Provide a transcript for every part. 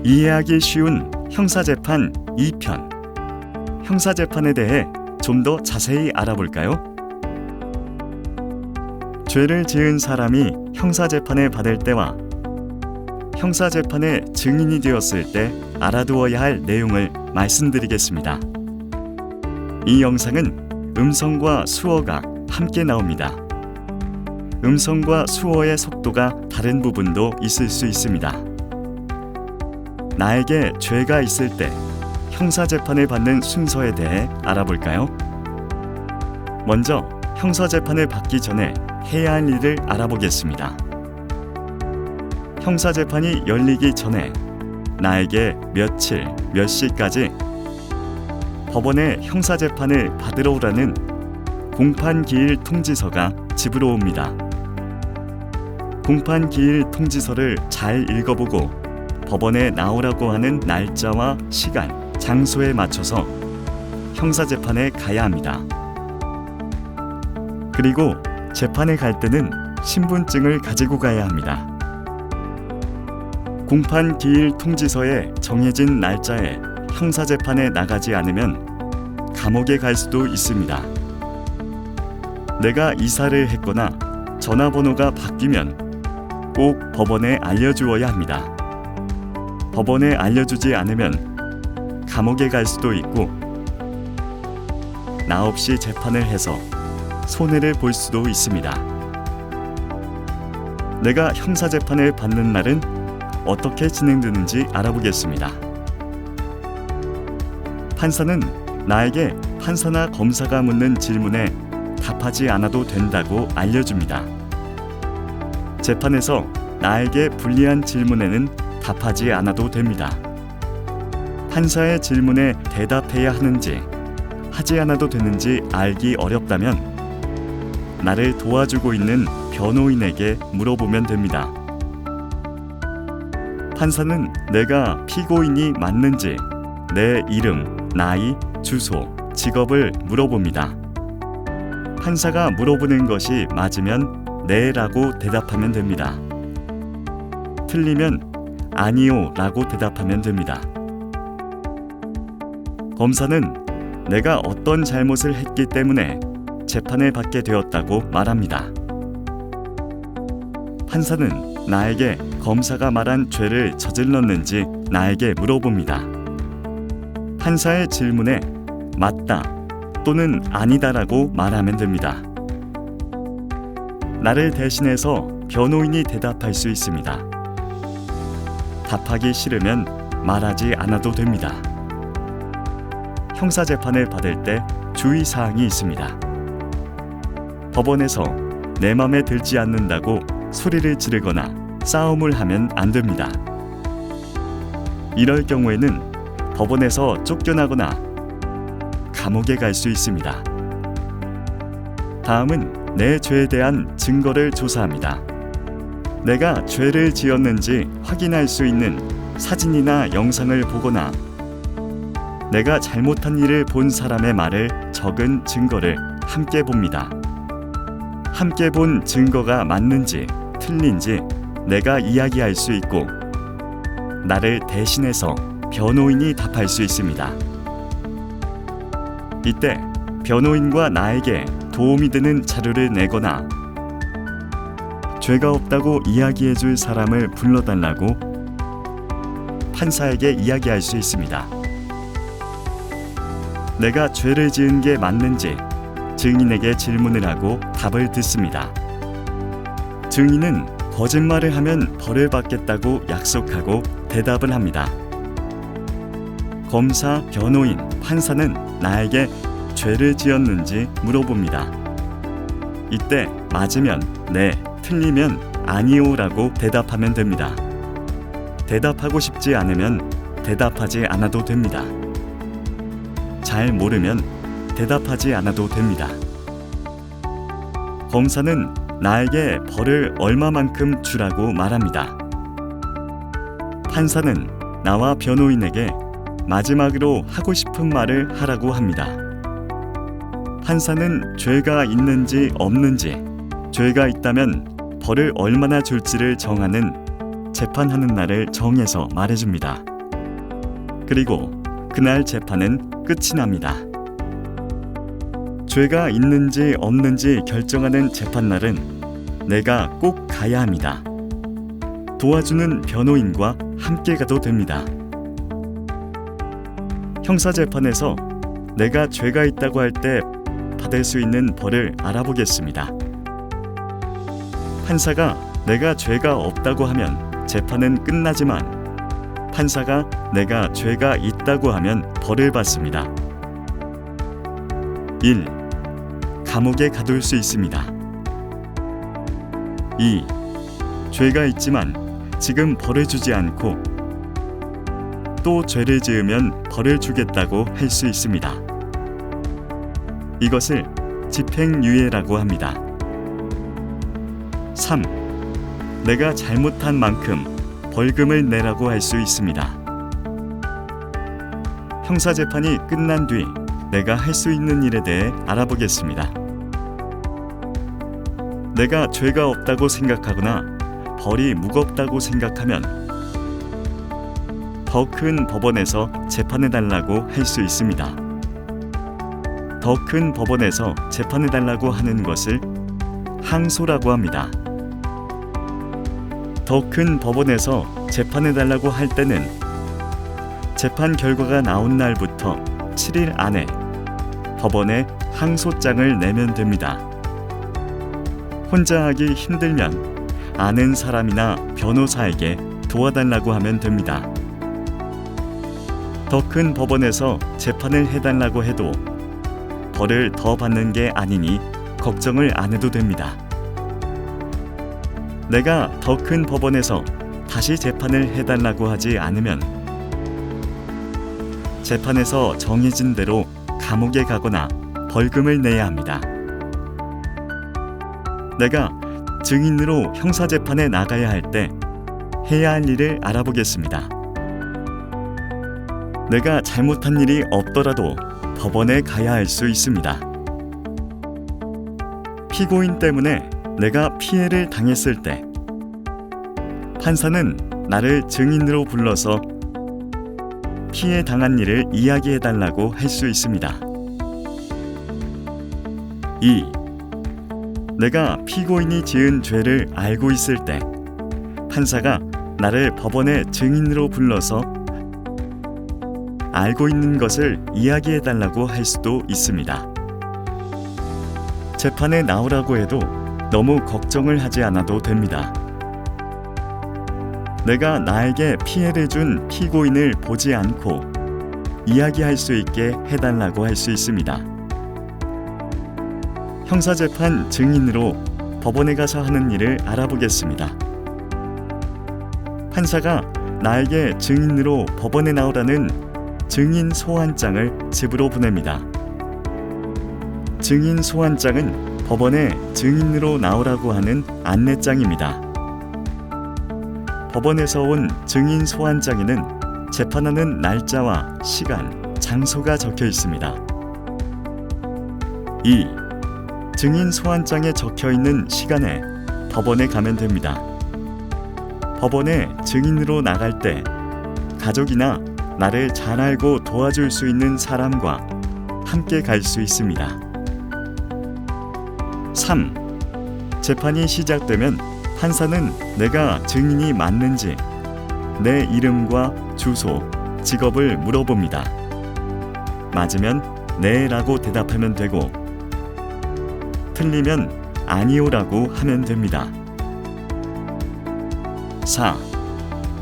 이해하기 쉬운 형사재판 2편. 형사재판에 대해 좀 더 자세히 알아볼까요? 죄를 지은 사람이 형사재판을 받을 때와 형사재판의 증인이 되었을 때 알아두어야 할 내용을 말씀드리겠습니다. 이 영상은 음성과 수어가 함께 나옵니다. 음성과 수어의 속도가 다른 부분도 있을 수 있습니다. 나에게 죄가 있을 때 형사재판을 받는 순서에 대해 알아볼까요? 먼저 형사재판을 받기 전에 해야 할 일을 알아보겠습니다. 형사재판이 열리기 전에 나에게 며칠, 몇 시까지 법원에 형사재판을 받으러 오라는 공판기일 통지서가 집으로 옵니다. 공판기일 통지서를 잘 읽어보고 법원에 나오라고 하는 날짜와 시간, 장소에 맞춰서 형사재판에 가야 합니다. 그리고 재판에 갈 때는 신분증을 가지고 가야 합니다. 공판기일 통지서에 정해진 날짜에 형사재판에 나가지 않으면 감옥에 갈 수도 있습니다. 내가 이사를 했거나 전화번호가 바뀌면 꼭 법원에 알려주어야 합니다. 법원에 알려주지 않으면 감옥에 갈 수도 있고 나 없이 재판을 해서 손해를 볼 수도 있습니다. 내가 형사재판을 받는 날은 어떻게 진행되는지 알아보겠습니다. 판사는 나에게 판사나 검사가 묻는 질문에 답하지 않아도 된다고 알려줍니다. 재판에서 나에게 불리한 질문에는 답하지 않아도 됩니다. 판사의 질문에 대답해야 하는지 하지 않아도 되는지 알기 어렵다면 나를 도와주고 있는 변호인에게 물어보면 됩니다. 판사는 내가 피고인이 맞는지 내 이름, 나이, 주소, 직업을 물어봅니다. 판사가 물어보는 것이 맞으면 네라고 대답하면 됩니다. 틀리면 아니요 라고 대답하면 됩니다. 검사는 내가 어떤 잘못을 했기 때문에 재판을 받게 되었다고 말합니다. 판사는 나에게 검사가 말한 죄를 저질렀는지 나에게 물어봅니다. 판사의 질문에 맞다 또는 아니다라고 말하면 됩니다. 나를 대신해서 변호인이 대답할 수 있습니다. 답하기 싫으면 말하지 않아도 됩니다. 형사재판을 받을 때 주의사항이 있습니다. 법원에서 내 맘에 들지 않는다고 소리를 지르거나 싸움을 하면 안 됩니다. 이럴 경우에는 법원에서 쫓겨나거나 감옥에 갈 수 있습니다. 다음은 내 죄에 대한 증거를 조사합니다. 내가 죄를 지었는지 확인할 수 있는 사진이나 영상을 보거나 내가 잘못한 일을 본 사람의 말을 적은 증거를 함께 봅니다. 함께 본 증거가 맞는지 틀린지 내가 이야기할 수 있고 나를 대신해서 변호인이 답할 수 있습니다. 이때 변호인과 나에게 도움이 되는 자료를 내거나 죄가 없다고 이야기해 줄 사람을 불러달라고 판사에게 이야기할 수 있습니다. 내가 죄를 지은 게 맞는지 증인에게 질문을 하고 답을 듣습니다. 증인은 거짓말을 하면 벌을 받겠다고 약속하고 대답을 합니다. 검사, 변호인, 판사는 나에게 죄를 지었는지 물어봅니다. 이때 맞으면 네, 틀리면 아니오라고 대답하면 됩니다. 대답하고 싶지 않으면 대답하지 않아도 됩니다. 잘 모르면 대답하지 않아도 됩니다. 검사는 나에게 벌을 얼마만큼 주라고 말합니다. 판사는 나와 변호인에게 마지막으로 하고 싶은 말을 하라고 합니다. 판사는 죄가 있는지 없는지, 죄가 있다면 벌을 얼마나 줄지를 정하는 재판하는 날을 정해서 말해줍니다. 그리고 그날 재판은 끝이 납니다. 죄가 있는지 없는지 결정하는 재판날은 내가 꼭 가야 합니다. 도와주는 변호인과 함께 가도 됩니다. 형사재판에서 내가 죄가 있다고 할 때 받을 수 있는 벌을 알아보겠습니다. 판사가 내가 죄가 없다고 하면 재판은 끝나지만 판사가 내가 죄가 있다고 하면 벌을 받습니다. 1. 감옥에 가둘 수 있습니다. 2. 죄가 있지만 지금 벌을 주지 않고 또 죄를 지으면 벌을 주겠다고 할 수 있습니다. 이것을 집행유예라고 합니다. 3. 내가 잘못한 만큼 벌금을 내라고 할 수 있습니다. 형사재판이 끝난 뒤 내가 할 수 있는 일에 대해 알아보겠습니다. 내가 죄가 없다고 생각하거나 벌이 무겁다고 생각하면 더 큰 법원에서 재판해달라고 할 수 있습니다. 더 큰 법원에서 재판해달라고 하는 것을 항소라고 합니다. 더 큰 법원에서 재판해달라고 할 때는 재판 결과가 나온 날부터 7일 안에 법원에 항소장을 내면 됩니다. 혼자 하기 힘들면 아는 사람이나 변호사에게 도와달라고 하면 됩니다. 더 큰 법원에서 재판을 해달라고 해도 벌을 더 받는 게 아니니 걱정을 안 해도 됩니다. 내가 더 큰 법원에서 다시 재판을 해달라고 하지 않으면 재판에서 정해진 대로 감옥에 가거나 벌금을 내야 합니다. 내가 증인으로 형사재판에 나가야 할 때 해야 할 일을 알아보겠습니다. 내가 잘못한 일이 없더라도 법원에 가야 할 수 있습니다. 피고인 때문에 내가 피해를 당했을 때 판사는 나를 증인으로 불러서 피해 당한 일을 이야기해달라고 할 수 있습니다. 2. 내가 피고인이 지은 죄를 알고 있을 때 판사가 나를 법원에 증인으로 불러서 알고 있는 것을 이야기해달라고 할 수도 있습니다. 재판에 나오라고 해도 너무 걱정을 하지 않아도 됩니다. 내가 나에게 피해를 준 피고인을 보지 않고 이야기할 수 있게 해달라고 할 수 있습니다. 형사재판 증인으로 법원에 가서 하는 일을 알아보겠습니다. 판사가 나에게 증인으로 법원에 나오라는 증인 소환장을 집으로 보냅니다. 증인 소환장은 법원에 증인으로 나오라고 하는 안내장입니다. 법원에서 온 증인 소환장에는 재판하는 날짜와 시간, 장소가 적혀 있습니다. 2. 증인 소환장에 적혀 있는 시간에 법원에 가면 됩니다. 법원에 증인으로 나갈 때 가족이나 나를 잘 알고 도와줄 수 있는 사람과 함께 갈 수 있습니다. 3. 재판이 시작되면 판사는 내가 증인이 맞는지 내 이름과 주소, 직업을 물어봅니다. 맞으면 네라고 대답하면 되고 틀리면 아니오라고 하면 됩니다. 4.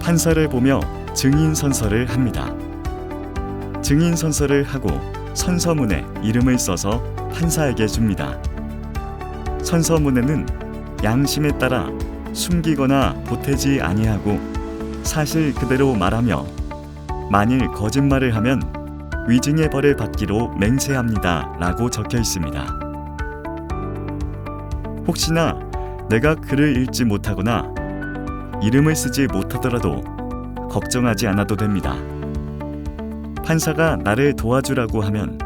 판사를 보며 증인 선서를 합니다. 증인 선서를 하고 선서문에 이름을 써서 판사에게 줍니다. 선서문에는 양심에 따라 숨기거나 보태지 아니하고 사실 그대로 말하며 만일 거짓말을 하면 위증의 벌을 받기로 맹세합니다 라고 적혀 있습니다. 혹시나 내가 글을 읽지 못하거나 이름을 쓰지 못하더라도 걱정하지 않아도 됩니다. 판사가 나를 도와주라고 하면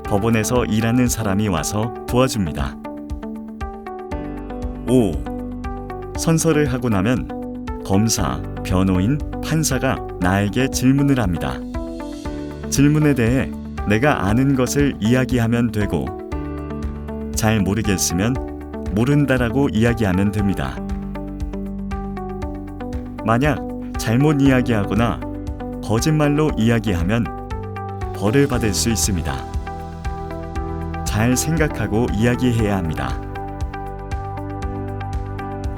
법원에서 일하는 사람이 와서 도와줍니다. 5. 선서를 하고 나면 검사, 변호인, 판사가 나에게 질문을 합니다. 질문에 대해 내가 아는 것을 이야기하면 되고, 잘 모르겠으면 모른다라고 이야기하면 됩니다. 만약 잘못 이야기하거나 거짓말로 이야기하면 벌을 받을 수 있습니다. 잘 생각하고 이야기해야 합니다.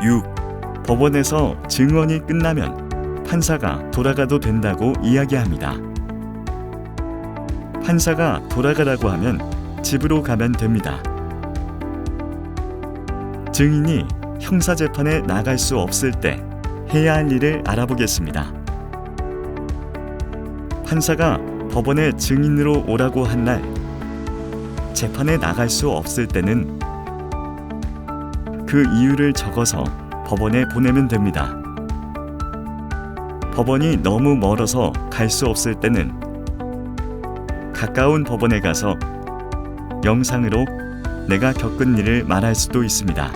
6. 법원에서 증언이 끝나면 판사가 돌아가도 된다고 이야기합니다. 판사가 돌아가라고 하면 집으로 가면 됩니다. 증인이 형사재판에 나갈 수 없을 때 해야 할 일을 알아보겠습니다. 판사가 법원에 증인으로 오라고 한 날, 재판에 나갈 수 없을 때는 그 이유를 적어서 법원에 보내면 됩니다. 법원이 너무 멀어서 갈 수 없을 때는 가까운 법원에 가서 영상으로 내가 겪은 일을 말할 수도 있습니다.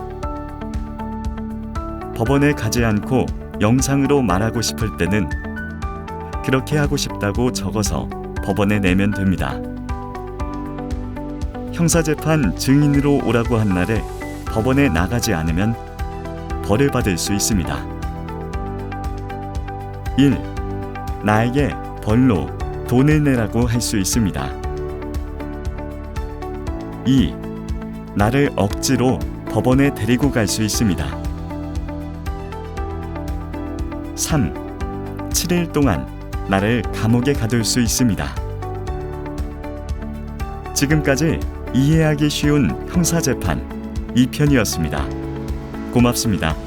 법원에 가지 않고 영상으로 말하고 싶을 때는 그렇게 하고 싶다고 적어서 법원에 내면 됩니다. 형사재판 증인으로 오라고 한 날에 법원에 나가지 않으면 벌을 받을 수 있습니다. 1. 나에게 벌로 돈을 내라고 할 수 있습니다. 2. 나를 억지로 법원에 데리고 갈 수 있습니다. 3. 7일 동안 나를 감옥에 가둘 수 있습니다. 지금까지 이해하기 쉬운 형사재판 2편이었습니다. 고맙습니다.